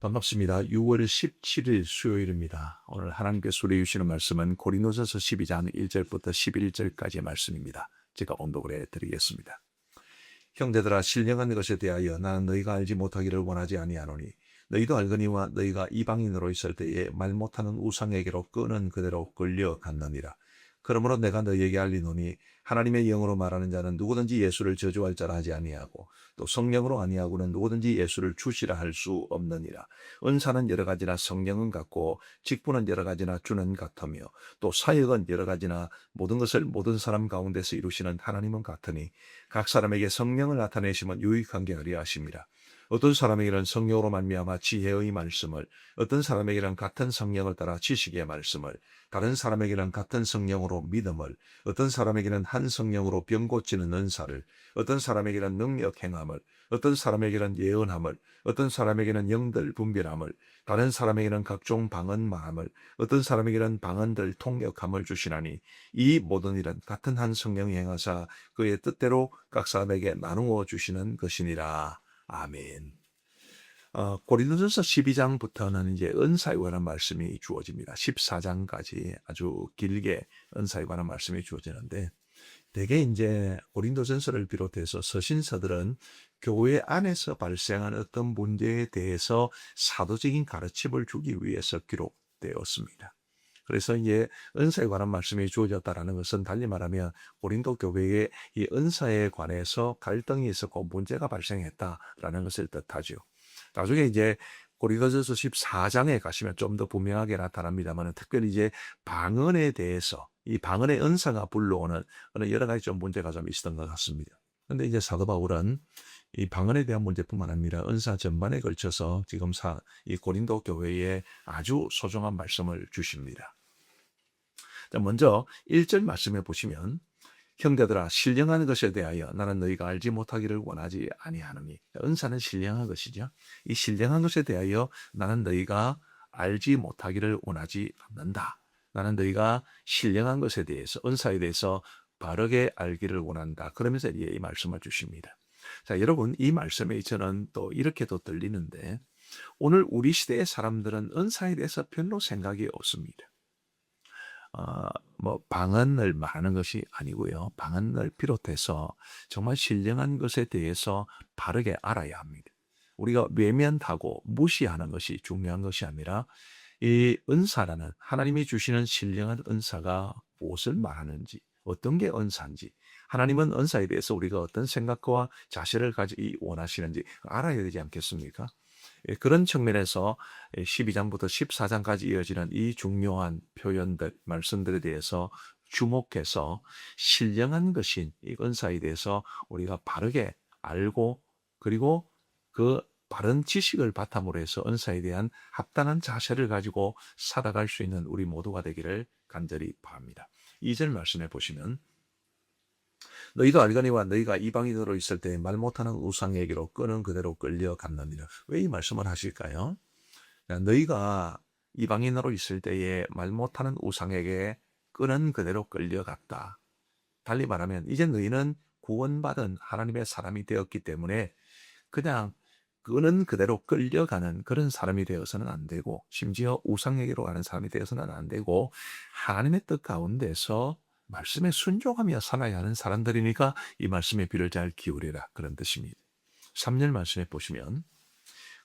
반갑습니다. 6월 17일 수요일입니다. 오늘 하나님께서 우리에게 주시는 말씀은 고린도전서 12장 1절부터 11절까지의 말씀입니다. 제가 언독을 해드리겠습니다. 형제들아, 신령한 것에 대하여 나는 너희가 알지 못하기를 원하지 아니하노니 너희도 알거니와 너희가 이방인으로 있을 때에 말 못하는 우상에게로 끄는 그대로 끌려갔느니라. 그러므로 내가 너희에게 알리노니 하나님의 영으로 말하는 자는 누구든지 예수를 저주할 자라 하지 아니하고 또 성령으로 아니하고는 누구든지 예수를 주시라 할 수 없느니라. 은사는 여러 가지나 성령은 같고 직분은 여러 가지나 주는 같으며 또 사역은 여러 가지나 모든 것을 모든 사람 가운데서 이루시는 하나님은 같으니 각 사람에게 성령을 나타내시면 유익한 게 아니하심이라. 어떤 사람에게는 성령으로 말미암아 지혜의 말씀을, 어떤 사람에게는 같은 성령을 따라 지식의 말씀을, 다른 사람에게는 같은 성령으로 믿음을, 어떤 사람에게는 한 성령으로 병 고치는 은사를, 어떤 사람에게는 능력 행함을, 어떤 사람에게는 예언함을, 어떤 사람에게는 영들 분별함을, 다른 사람에게는 각종 방언 마함을, 어떤 사람에게는 방언들 통역함을 주시나니 이 모든 일은 같은 한 성령이 행하사 그의 뜻대로 각 사람에게 나누어 주시는 것이니라. 아멘. 고린도전서 12장부터는 이제 은사에 관한 말씀이 주어집니다. 14장까지 아주 길게 은사에 관한 말씀이 주어지는데, 대개 이제 고린도전서를 비롯해서 서신서들은 교회 안에서 발생한 어떤 문제에 대해서 사도적인 가르침을 주기 위해서 기록되었습니다. 그래서 이제 은사에 관한 말씀이 주어졌다라는 것은 달리 말하면 고린도 교회에 이 은사에 관해서 갈등이 있었고 문제가 발생했다라는 것을 뜻하죠. 나중에 이제 고린도전서 14장에 가시면 좀 더 분명하게 나타납니다만, 특별히 이제 방언에 대해서 이 방언의 은사가 불러오는 여러 가지 좀 문제가 좀 있었던 것 같습니다. 그런데 이제 사도 바울은 이 방언에 대한 문제뿐만 아니라 은사 전반에 걸쳐서 지금 이 고린도 교회에 아주 소중한 말씀을 주십니다. 자, 먼저 1절 말씀해 보시면, 형제들아, 신령한 것에 대하여 나는 너희가 알지 못하기를 원하지 아니하노니. 은사는 신령한 것이죠. 이 신령한 것에 대하여 나는 너희가 알지 못하기를 원하지 않는다. 나는 너희가 신령한 것에 대해서, 은사에 대해서 바르게 알기를 원한다. 그러면서 이 말씀을 주십니다. 자, 여러분, 이 말씀에 저는 또 이렇게도 들리는데, 오늘 우리 시대의 사람들은 은사에 대해서 별로 생각이 없습니다. 방언을 말하는 것이 아니고요. 방언을 비롯해서 정말 신령한 것에 대해서 바르게 알아야 합니다. 우리가 외면하고 무시하는 것이 중요한 것이 아니라, 이 은사라는 하나님이 주시는 신령한 은사가 무엇을 말하는지, 어떤 게 은사인지, 하나님은 은사에 대해서 우리가 어떤 생각과 자세를 가지기 원하시는지 알아야 되지 않겠습니까? 그런 측면에서 12장부터 14장까지 이어지는 이 중요한 표현들, 말씀들에 대해서 주목해서 신령한 것인 이 은사에 대해서 우리가 바르게 알고, 그리고 그 바른 지식을 바탕으로 해서 은사에 대한 합당한 자세를 가지고 살아갈 수 있는 우리 모두가 되기를 간절히 바랍니다. 2절 말씀해 보시면, 너희도 알거니와 너희가 이방인으로 있을 때 말 못하는 우상에게로 끄는 그대로 끌려갔느니라. 왜 이 말씀을 하실까요? 너희가 이방인으로 있을 때에 말 못하는 우상에게 끄는 그대로 끌려갔다. 달리 말하면 이제 너희는 구원받은 하나님의 사람이 되었기 때문에 그냥 끄는 그대로 끌려가는 그런 사람이 되어서는 안 되고, 심지어 우상에게로 가는 사람이 되어서는 안 되고, 하나님의 뜻 가운데서 말씀에 순종하며 살아야 하는 사람들이니까 이 말씀에 귀를 잘 기울이라, 그런 뜻입니다. 3절 말씀에 보시면,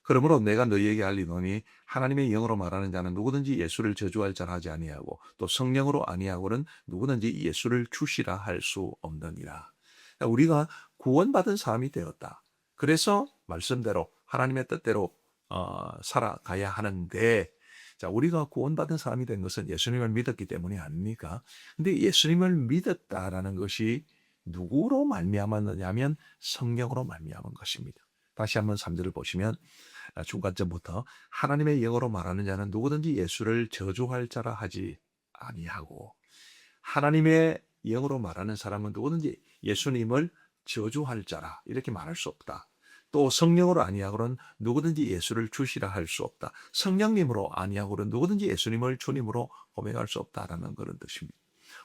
그러므로 내가 너희에게 알리노니 하나님의 영으로 말하는 자는 누구든지 예수를 저주할 자라 하지 아니하고 또 성령으로 아니하고는 누구든지 예수를 주시라 할 수 없느니라. 우리가 구원받은 사람이 되었다. 그래서 말씀대로 하나님의 뜻대로 살아가야 하는데, 자, 우리가 구원받은 사람이 된 것은 예수님을 믿었기 때문이 아닙니까? 근데 예수님을 믿었다라는 것이 누구로 말미암았느냐면 성령으로 말미암은 것입니다. 다시 한번 3절을 보시면, 중간점부터 하나님의 영으로 말하는 자는 누구든지 예수를 저주할 자라 하지 아니하고, 하나님의 영으로 말하는 사람은 누구든지 예수님을 저주할 자라 이렇게 말할 수 없다. 또 성령으로 아니하고는 누구든지 예수를 주시라 할 수 없다. 성령님으로 아니하고는 누구든지 예수님을 주님으로 고백할 수 없다라는 그런 뜻입니다.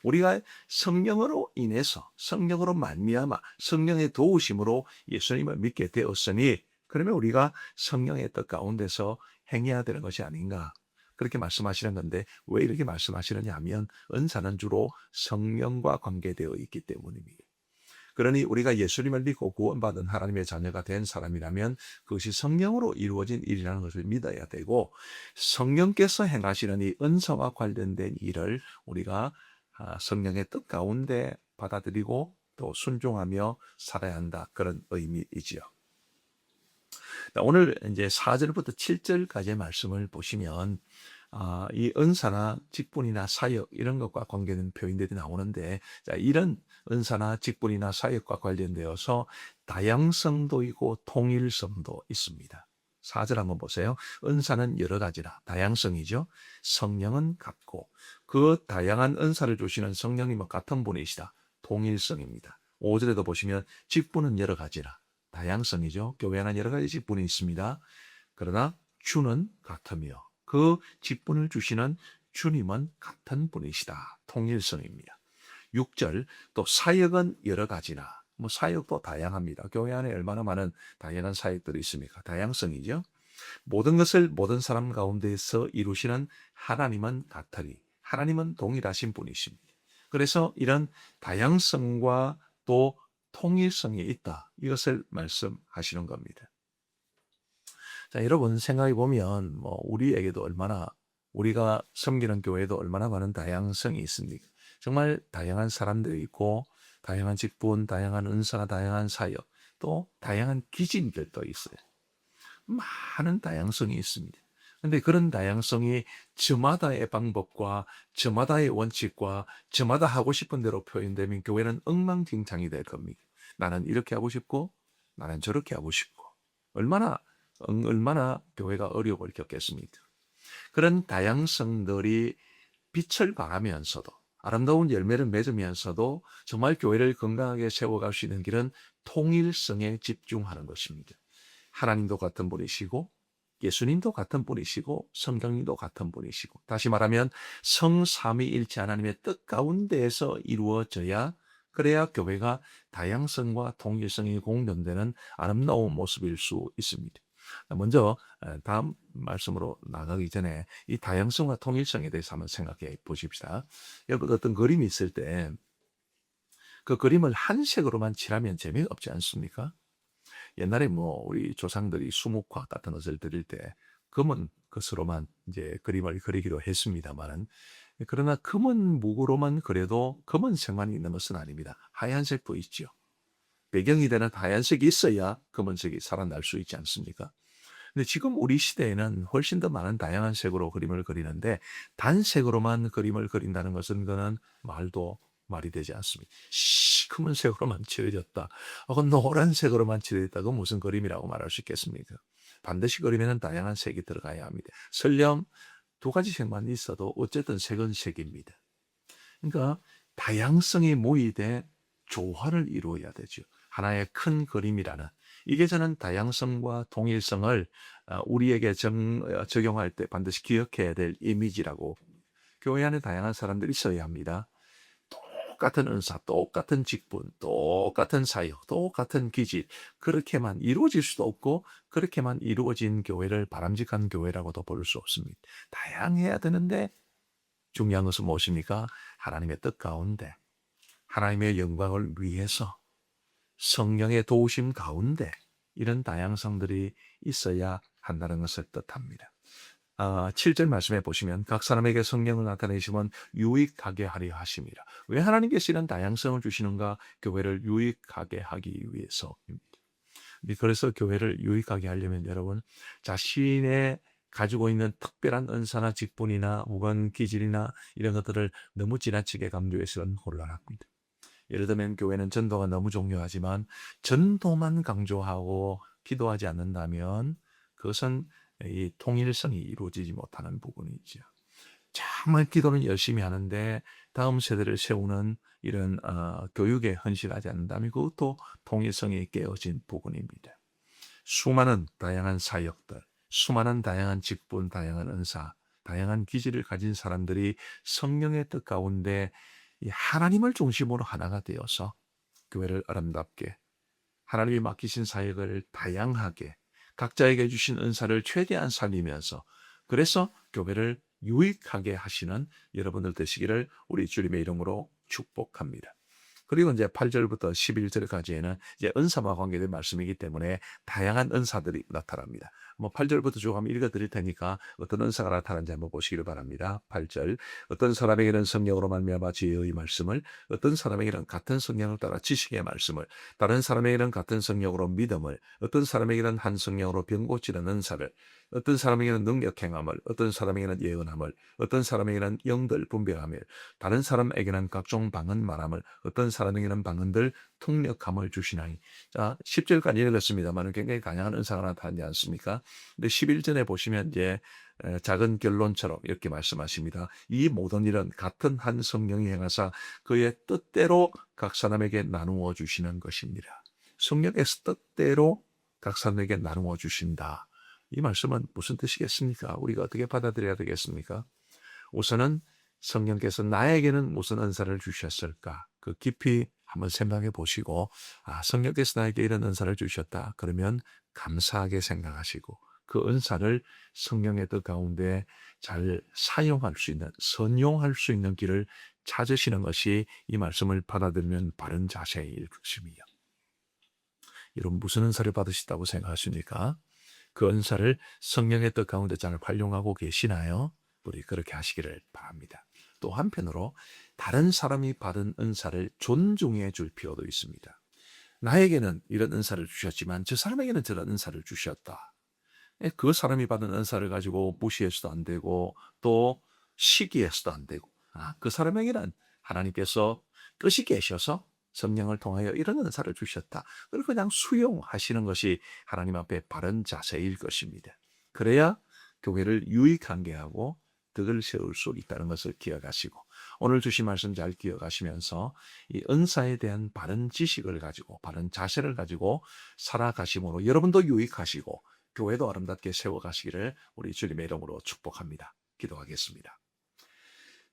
우리가 성령으로 인해서, 성령으로 말미암아 성령의 도우심으로 예수님을 믿게 되었으니 그러면 우리가 성령의 뜻 가운데서 행해야 되는 것이 아닌가? 그렇게 말씀하시는 건데 왜 이렇게 말씀하시느냐 하면 은사는 주로 성령과 관계되어 있기 때문입니다. 그러니 우리가 예수님을 믿고 구원받은 하나님의 자녀가 된 사람이라면 그것이 성령으로 이루어진 일이라는 것을 믿어야 되고 성령께서 행하시는 이 은사와 관련된 일을 우리가 성령의 뜻 가운데 받아들이고 또 순종하며 살아야 한다. 그런 의미이지요. 오늘 이제 4절부터 7절까지의 말씀을 보시면 이 은사나 직분이나 사역 이런 것과 관계된 표현들이 나오는데 이런 은사나 직분이나 사역과 관련되어서 다양성도 있고 통일성도 있습니다. 4절 한번 보세요. 은사는 여러 가지라 다양성이죠. 성령은 같고 그 다양한 은사를 주시는 성령님은 같은 분이시다. 통일성입니다. 5절에도 보시면 직분은 여러 가지라 다양성이죠. 교회 안에 여러 가지 직분이 있습니다. 그러나 주는 같으며 그 직분을 주시는 주님은 같은 분이시다. 통일성입니다. 6절 또 사역은 여러 가지나 사역도 다양합니다. 교회 안에 얼마나 많은 다양한 사역들이 있습니까? 다양성이죠. 모든 것을 모든 사람 가운데서 이루시는 하나님은 같으리. 하나님은 동일하신 분이십니다. 그래서 이런 다양성과 또 통일성이 있다. 이것을 말씀하시는 겁니다. 자, 여러분 생각해 보면 우리에게도 얼마나 우리가 섬기는 교회도 얼마나 많은 다양성이 있습니까? 정말 다양한 사람들이 있고 다양한 직분, 다양한 은사가 다양한 사역, 또 다양한 기질들도 있어요. 많은 다양성이 있습니다. 그런데 그런 다양성이 저마다의 방법과 저마다의 원칙과 저마다 하고 싶은 대로 표현되면 교회는 엉망진창이 될 겁니다. 나는 이렇게 하고 싶고 나는 저렇게 하고 싶고 얼마나 교회가 어려움을 겪겠습니까? 그런 다양성들이 빛을 발하면서도 아름다운 열매를 맺으면서도 정말 교회를 건강하게 세워갈 수 있는 길은 통일성에 집중하는 것입니다. 하나님도 같은 분이시고 예수님도 같은 분이시고 성경님도 같은 분이시고 다시 말하면 성삼위일체 하나님의 뜻 가운데에서 이루어져야 그래야 교회가 다양성과 통일성이 공존되는 아름다운 모습일 수 있습니다. 먼저 다음 말씀으로 나가기 전에 이 다양성과 통일성에 대해서 한번 생각해 보십시다. 여러분 어떤 그림이 있을 때 그 그림을 한 색으로만 칠하면 재미없지 않습니까? 옛날에 우리 조상들이 수묵화 같은 것을 드릴 때 검은 것으로만 이제 그림을 그리기로 했습니다만은 그러나 검은 묵으로만 그려도 검은색만 있는 것은 아닙니다. 하얀색도 있죠. 배경이 되는 하얀색이 있어야 검은색이 살아날 수 있지 않습니까? 근데 지금 우리 시대에는 훨씬 더 많은 다양한 색으로 그림을 그리는데 단색으로만 그림을 그린다는 것은 그는 말이 되지 않습니다. 시커먼 색으로만 칠해졌다. 노란색으로만 칠해졌다. 그건 무슨 그림이라고 말할 수 있겠습니까? 반드시 그림에는 다양한 색이 들어가야 합니다. 설령 두 가지 색만 있어도 어쨌든 색은 색입니다. 그러니까 다양성이 모이되 조화를 이루어야 되죠. 하나의 큰 그림이라는 이게 저는 다양성과 통일성을 우리에게 적용할 때 반드시 기억해야 될 이미지라고. 교회 안에 다양한 사람들이 있어야 합니다. 똑같은 은사, 똑같은 직분, 똑같은 사역, 똑같은 기질 그렇게만 이루어질 수도 없고 그렇게만 이루어진 교회를 바람직한 교회라고도 볼 수 없습니다. 다양해야 되는데 중요한 것은 무엇입니까? 하나님의 뜻 가운데 하나님의 영광을 위해서 성령의 도우심 가운데 이런 다양성들이 있어야 한다는 것을 뜻합니다. 7절 말씀해 보시면 각 사람에게 성령을 나타내시면 유익하게 하려 하심이라. 왜 하나님께서 이런 다양성을 주시는가? 교회를 유익하게 하기 위해서입니다. 그래서 교회를 유익하게 하려면 여러분 자신의 가지고 있는 특별한 은사나 직분이나 혹은 기질이나 이런 것들을 너무 지나치게 강조해서는 곤란합니다. 예를 들면 교회는 전도가 너무 중요하지만 전도만 강조하고 기도하지 않는다면 그것은 이 통일성이 이루어지지 못하는 부분이죠. 정말 기도는 열심히 하는데 다음 세대를 세우는 이런 교육에 헌신하지 않는다면 그것도 통일성이 깨어진 부분입니다. 수많은 다양한 사역들, 수많은 다양한 직분, 다양한 은사, 다양한 기질을 가진 사람들이 성령의 뜻 가운데 이 하나님을 중심으로 하나가 되어서 교회를 아름답게 하나님이 맡기신 사역을 다양하게 각자에게 주신 은사를 최대한 살리면서 그래서 교회를 유익하게 하시는 여러분들 되시기를 우리 주님의 이름으로 축복합니다. 그리고 이제 8절부터 11절까지에는 이제 은사와 관계된 말씀이기 때문에 다양한 은사들이 나타납니다. 8절부터 쭉 한번 읽어 드릴 테니까 어떤 은사가 나타나는지 한번 보시기를 바랍니다. 8절. 어떤 사람에게는 성령으로 말미암아 지혜의 말씀을, 어떤 사람에게는 같은 성령을 따라 지식의 말씀을, 다른 사람에게는 같은 성령으로 믿음을, 어떤 사람에게는 한 성령으로 병 고치는 은사를, 어떤 사람에게는 능력 행함을, 어떤 사람에게는 예언함을, 어떤 사람에게는 영들 분별함을, 다른 사람에게는 각종 방언 말함을, 어떤 사람에게는 방언들 통역함을 주시나니. 자, 10절까지 읽었습니다만 굉장히 다양한 은사가 나타나지 않습니까? 근데 11절에 보시면 이제 작은 결론처럼 이렇게 말씀하십니다. 이 모든 일은 같은 한 성령이 행하사 그의 뜻대로 각 사람에게 나누어 주시는 것입니다. 성령의 뜻대로 각 사람에게 나누어 주신다. 이 말씀은 무슨 뜻이겠습니까? 우리가 어떻게 받아들여야 되겠습니까? 우선은 성령께서 나에게는 무슨 은사를 주셨을까? 그 깊이 한번 생각해 보시고, 성령께서 나에게 이런 은사를 주셨다. 그러면 감사하게 생각하시고, 그 은사를 성령의 뜻 가운데 잘 사용할 수 있는, 선용할 수 있는 길을 찾으시는 것이 이 말씀을 받아들이면 바른 자세일 것입니다. 여러분 무슨 은사를 받으셨다고 생각하십니까? 그 은사를 성령의 뜻 가운데 잘 활용하고 계시나요? 우리 그렇게 하시기를 바랍니다. 또 한편으로 다른 사람이 받은 은사를 존중해 줄 필요도 있습니다. 나에게는 이런 은사를 주셨지만 저 사람에게는 저런 은사를 주셨다. 그 사람이 받은 은사를 가지고 무시해서도 안 되고 또 시기해서도 안 되고 그 사람에게는 하나님께서 뜻이 계셔서 성령을 통하여 이런 은사를 주셨다. 그걸 그냥 수용하시는 것이 하나님 앞에 바른 자세일 것입니다. 그래야 교회를 유익하게 하고 덕을 세울 수 있다는 것을 기억하시고 오늘 주신 말씀 잘 기억하시면서 이 은사에 대한 바른 지식을 가지고 바른 자세를 가지고 살아가심으로 여러분도 유익하시고 교회도 아름답게 세워가시기를 우리 주님의 이름으로 축복합니다. 기도하겠습니다.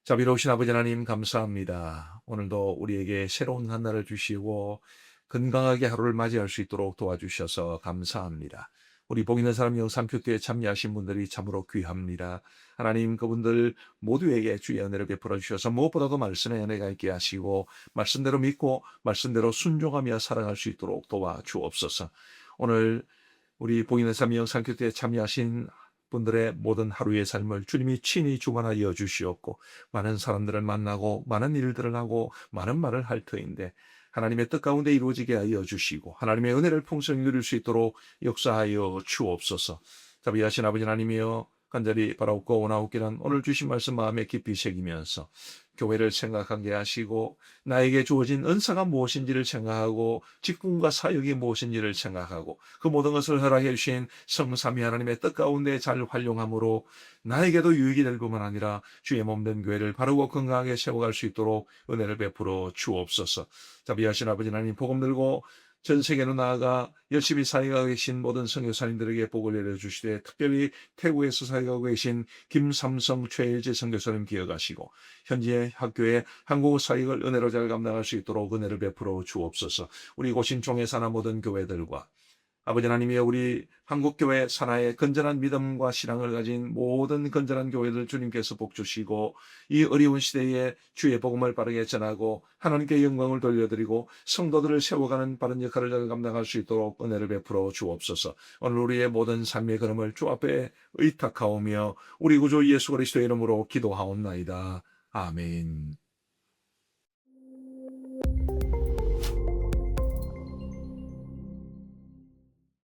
자비로우신 아버지 하나님 감사합니다. 오늘도 우리에게 새로운 한 날을 주시고 건강하게 하루를 맞이할 수 있도록 도와주셔서 감사합니다. 우리 복 있는 사람 영상교회에 참여하신 분들이 참으로 귀합니다. 하나님 그분들 모두에게 주의 은혜를 베풀어 주셔서 무엇보다도 말씀의 은혜가 있게 하시고 말씀대로 믿고 말씀대로 순종하며 살아갈 수 있도록 도와주옵소서. 오늘 우리 복 있는 사람 영상교회에 참여하신 분들의 모든 하루의 삶을 주님이 친히 주관하여 주시옵고 많은 사람들을 만나고 많은 일들을 하고 많은 말을 할 터인데 하나님의 뜻 가운데 이루어지게 하여 주시고 하나님의 은혜를 풍성히 누릴 수 있도록 역사하여 주옵소서. 자비하신 아버지 하나님이여 간절히 바라옵고 원하옵기는 오늘 주신 말씀 마음에 깊이 새기면서 교회를 생각하게 하시고 나에게 주어진 은사가 무엇인지를 생각하고 직분과 사역이 무엇인지를 생각하고 그 모든 것을 허락해 주신 성삼위 하나님의 뜻 가운데 잘 활용함으로 나에게도 유익이 될 뿐만 아니라 주의 몸된 교회를 바르고 건강하게 세워갈 수 있도록 은혜를 베풀어 주옵소서. 자비하신 아버지 하나님 복음 들고 전 세계로 나아가 열심히 사역하고 계신 모든 선교사님들에게 복을 내려주시되 특별히 태국에서 사역하고 계신 김삼성 최일재 선교사님 기억하시고 현재 학교에 한국어 사역을 은혜로 잘 감당할 수 있도록 은혜를 베풀어 주옵소서. 우리 고신총에 사는 모든 교회들과 아버지 하나님이여 우리 한국교회 산하의 건전한 믿음과 신앙을 가진 모든 건전한 교회들 주님께서 복주시고 이 어려운 시대에 주의 복음을 빠르게 전하고 하나님께 영광을 돌려드리고 성도들을 세워가는 바른 역할을 잘 감당할 수 있도록 은혜를 베풀어 주옵소서. 오늘 우리의 모든 삶의 걸음을 주 앞에 의탁하오며 우리 구주 예수 그리스도의 이름으로 기도하옵나이다. 아멘.